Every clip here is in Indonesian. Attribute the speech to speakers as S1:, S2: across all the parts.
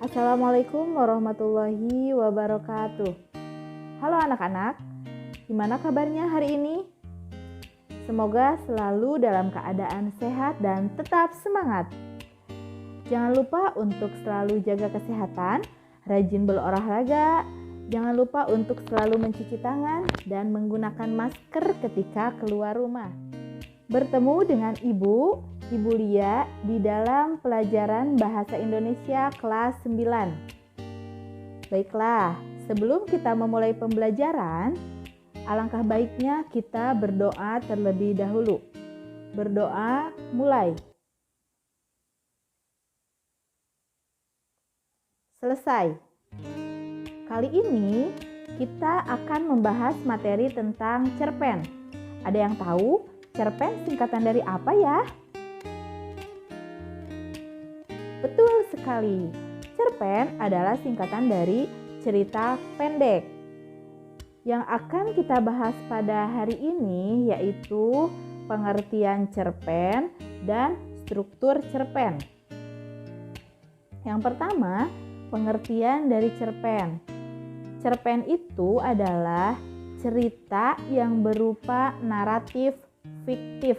S1: Assalamualaikum warahmatullahi wabarakatuh. Halo anak-anak, gimana kabarnya hari ini? Semoga selalu dalam keadaan sehat dan tetap semangat. Jangan lupa untuk selalu jaga kesehatan, rajin berolahraga, jangan lupa untuk selalu mencuci tangan dan menggunakan masker ketika keluar rumah. Bertemu dengan Ibu Lia di dalam pelajaran Bahasa Indonesia kelas 9. Baiklah, sebelum kita memulai pembelajaran, alangkah baiknya kita berdoa terlebih dahulu. Berdoa mulai. Selesai. Kali ini kita akan membahas materi tentang cerpen. Ada yang tahu cerpen singkatan dari apa ya? Betul sekali, cerpen adalah singkatan dari cerita pendek. Yang akan kita bahas pada hari ini yaitu pengertian cerpen dan struktur cerpen. Yang pertama, pengertian dari cerpen. Cerpen itu adalah cerita yang berupa naratif fiktif.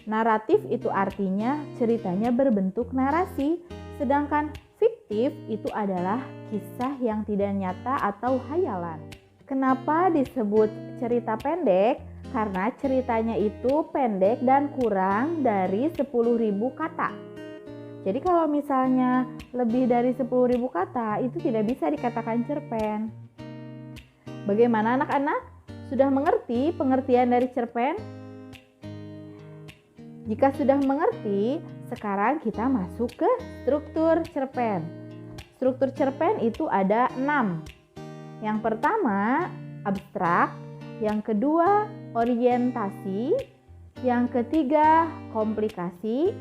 S1: Naratif itu artinya ceritanya berbentuk narasi, sedangkan fiktif itu adalah kisah yang tidak nyata atau hayalan. Kenapa disebut cerita pendek? Karena ceritanya itu pendek dan kurang dari 10.000 kata. Jadi kalau misalnya lebih dari 10.000 kata, itu tidak bisa dikatakan cerpen. Bagaimana anak-anak? Sudah mengerti pengertian dari cerpen? Jika sudah mengerti, sekarang kita masuk ke struktur cerpen. Struktur cerpen itu ada 6. Yang pertama, abstrak. Yang kedua, orientasi. Yang ketiga, komplikasi.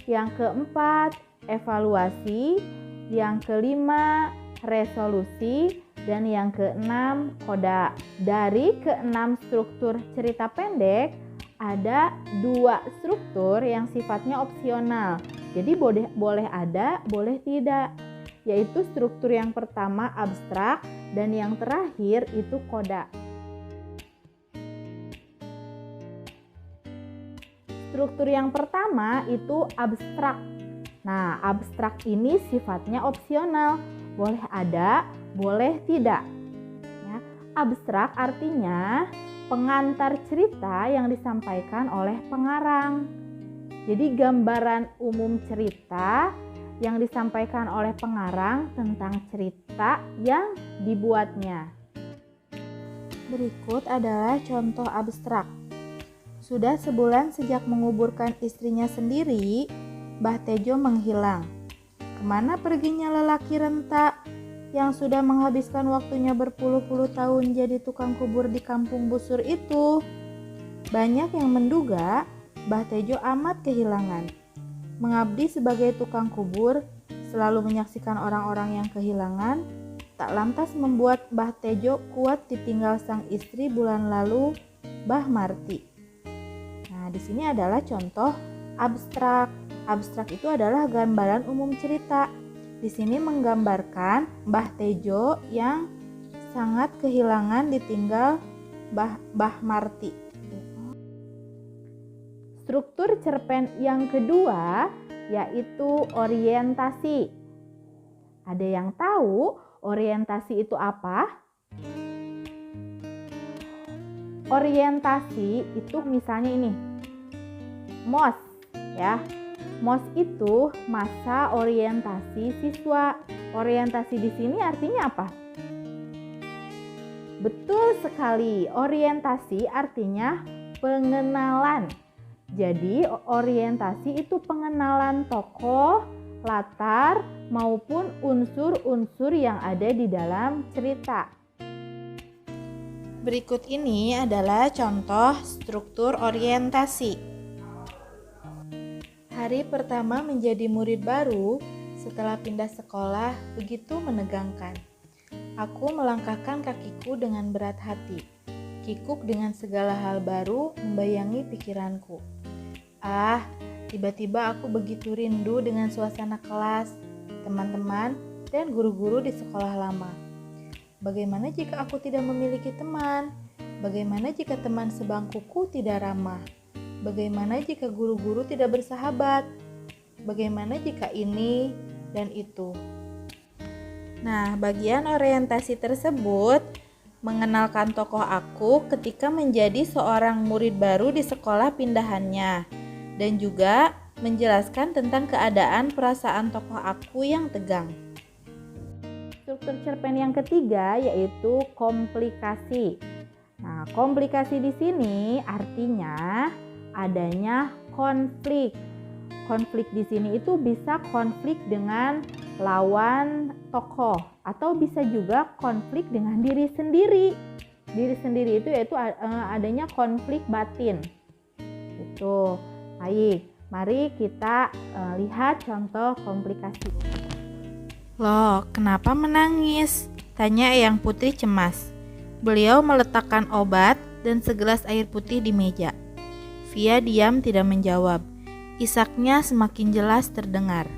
S1: Yang keempat, evaluasi. Yang kelima, resolusi. Dan yang keenam, koda. Dari keenam struktur cerita pendek, ada 2 struktur yang sifatnya opsional. Jadi boleh ada, boleh tidak. Yaitu struktur yang pertama abstrak dan yang terakhir itu koda. Struktur yang pertama itu abstrak. Nah, abstrak ini sifatnya opsional. Boleh ada, boleh tidak. Ya, abstrak artinya pengantar cerita yang disampaikan oleh pengarang. Jadi gambaran umum cerita yang disampaikan oleh pengarang tentang cerita yang dibuatnya. Berikut adalah contoh abstrak. Sudah sebulan sejak menguburkan istrinya sendiri, Mbah Tejo menghilang. Kemana perginya lelaki renta yang sudah menghabiskan waktunya berpuluh-puluh tahun jadi tukang kubur di kampung busur itu? Banyak yang menduga Mbah Tejo amat kehilangan. Mengabdi sebagai tukang kubur, selalu menyaksikan orang-orang yang kehilangan, tak lantas membuat Mbah Tejo kuat ditinggal sang istri bulan lalu, Mbah Marti. Nah, di sini adalah contoh abstrak. Abstrak itu adalah gambaran umum cerita. Di sini menggambarkan Mbah Tejo yang sangat kehilangan ditinggal Mbah Marti. Struktur cerpen yang kedua yaitu orientasi. Ada yang tahu orientasi itu apa? Orientasi itu misalnya ini, MOS ya. MOS itu masa orientasi siswa. Orientasi di sini artinya apa? Betul sekali, orientasi artinya pengenalan. Jadi orientasi itu pengenalan tokoh, latar, maupun unsur-unsur yang ada di dalam cerita. Berikut ini adalah contoh struktur orientasi. Hari pertama menjadi murid baru setelah pindah sekolah begitu menegangkan. Aku melangkahkan kakiku dengan berat hati. Kikuk dengan segala hal baru membayangi pikiranku. Tiba-tiba aku begitu rindu dengan suasana kelas, teman-teman, dan guru-guru di sekolah lama. Bagaimana jika aku tidak memiliki teman? Bagaimana jika teman sebangkuku tidak ramah? Bagaimana jika guru-guru tidak bersahabat? Bagaimana jika ini dan itu? Nah, bagian orientasi tersebut mengenalkan tokoh aku ketika menjadi seorang murid baru di sekolah pindahannya, dan juga menjelaskan tentang keadaan perasaan tokoh aku yang tegang. Struktur cerpen yang ketiga yaitu komplikasi. Nah, komplikasi di sini artinya adanya konflik. Konflik di sini itu bisa konflik dengan lawan tokoh atau bisa juga konflik dengan diri sendiri. Diri sendiri itu yaitu adanya konflik batin. Itu. Baik, mari kita lihat contoh komplikasi.
S2: Loh, kenapa menangis? Tanya Eyang Putri cemas. Beliau meletakkan obat dan segelas air putih di meja. Via diam tidak menjawab. Isaknya semakin jelas terdengar.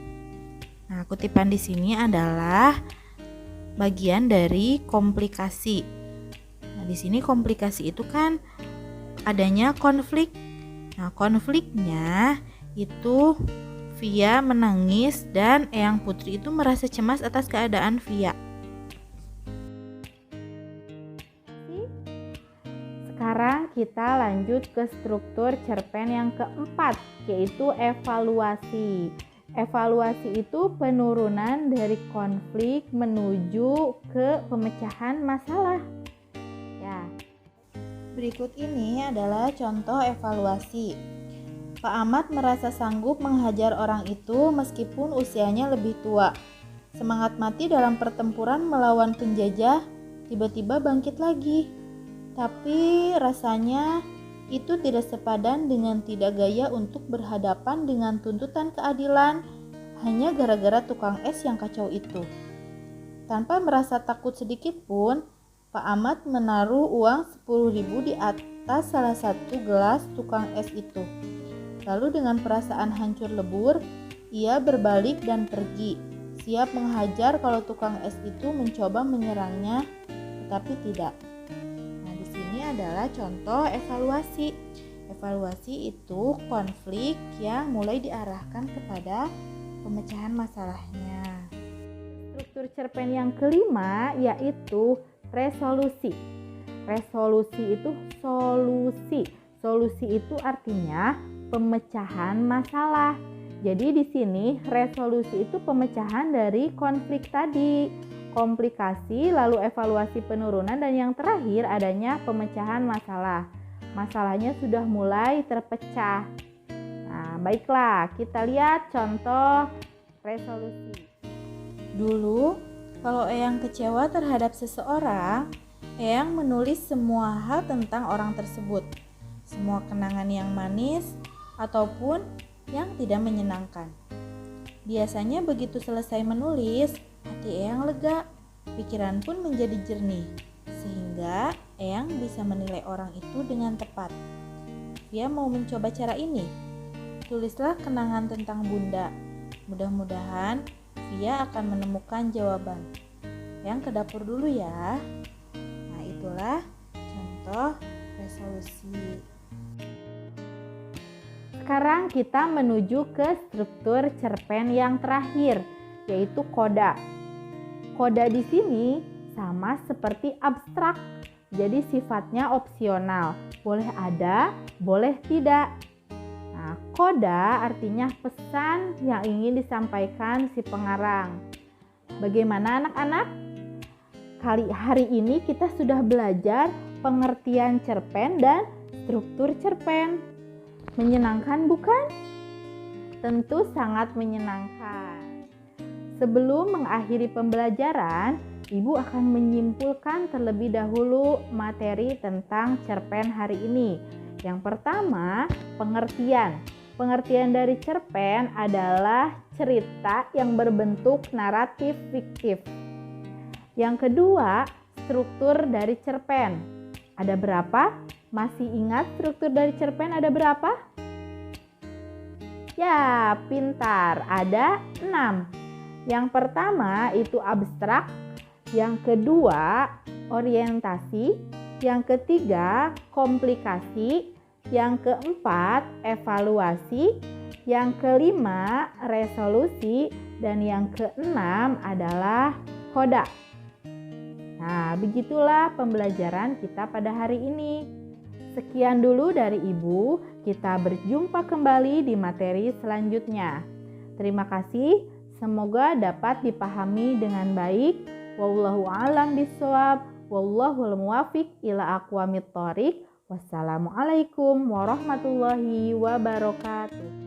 S2: Nah, kutipan di sini adalah bagian dari komplikasi. Nah, di sini komplikasi itu kan adanya konflik. Nah, konfliknya itu Via menangis dan Eyang Putri itu merasa cemas atas keadaan Via.
S1: Sekarang kita lanjut ke struktur cerpen yang keempat, yaitu evaluasi. Evaluasi itu penurunan dari konflik menuju ke pemecahan masalah. Ya.
S2: Berikut ini adalah contoh evaluasi. Pak Ahmad merasa sanggup menghajar orang itu meskipun usianya lebih tua. Semangat mati dalam pertempuran melawan penjajah tiba-tiba bangkit lagi. Tapi rasanya itu tidak sepadan dengan tidak gaya untuk berhadapan dengan tuntutan keadilan hanya gara-gara tukang es yang kacau itu. Tanpa merasa takut sedikit pun, Pak Ahmad menaruh uang 10.000 di atas salah satu gelas tukang es itu. Lalu dengan perasaan hancur lebur, ia berbalik dan pergi, siap menghajar kalau tukang es itu mencoba menyerangnya, tetapi tidak. Ini adalah contoh evaluasi. Evaluasi itu konflik yang mulai diarahkan kepada pemecahan masalahnya.
S1: Struktur cerpen yang kelima yaitu resolusi. Resolusi itu solusi. Solusi itu artinya pemecahan masalah. Jadi di sini resolusi itu pemecahan dari konflik tadi. Komplikasi, lalu evaluasi penurunan, dan yang terakhir adanya pemecahan masalah. Masalahnya sudah mulai terpecah. Nah, baiklah, kita lihat contoh resolusi.
S2: Dulu, kalau Eyang kecewa terhadap seseorang, Eyang menulis semua hal tentang orang tersebut. Semua kenangan yang manis ataupun yang tidak menyenangkan. Biasanya begitu selesai menulis, hati Eyang lega, pikiran pun menjadi jernih, sehingga Eyang bisa menilai orang itu dengan tepat. Via mau mencoba cara ini. Tulislah kenangan tentang Bunda. Mudah-mudahan Via akan menemukan jawaban. Eyang ke dapur dulu ya. Nah, itulah contoh resolusi.
S1: Sekarang kita menuju ke struktur cerpen yang terakhir, yaitu koda. Koda di sini sama seperti abstrak, jadi sifatnya opsional. Boleh ada, boleh tidak. Nah, koda artinya pesan yang ingin disampaikan si pengarang. Bagaimana anak-anak? Hari ini kita sudah belajar pengertian cerpen dan struktur cerpen. Menyenangkan bukan? Tentu sangat menyenangkan. Sebelum mengakhiri pembelajaran, Ibu akan menyimpulkan terlebih dahulu materi tentang cerpen hari ini. Yang pertama, pengertian. Pengertian dari cerpen adalah cerita yang berbentuk naratif fiktif. Yang kedua, struktur dari cerpen. Ada berapa? Masih ingat struktur dari cerpen ada berapa? Ya, pintar. Ada 6. Yang pertama itu abstrak, yang kedua orientasi, yang ketiga komplikasi, yang keempat evaluasi, yang kelima resolusi, dan yang keenam adalah khoda. Nah, begitulah pembelajaran kita pada hari ini. Sekian dulu dari Ibu, kita berjumpa kembali di materi selanjutnya. Terima kasih, semoga dapat dipahami dengan baik. Wallahu a'lam bishawab, wallahul muwaffiq ila aqwamit thoriq. Wassalamualaikum warahmatullahi wabarakatuh.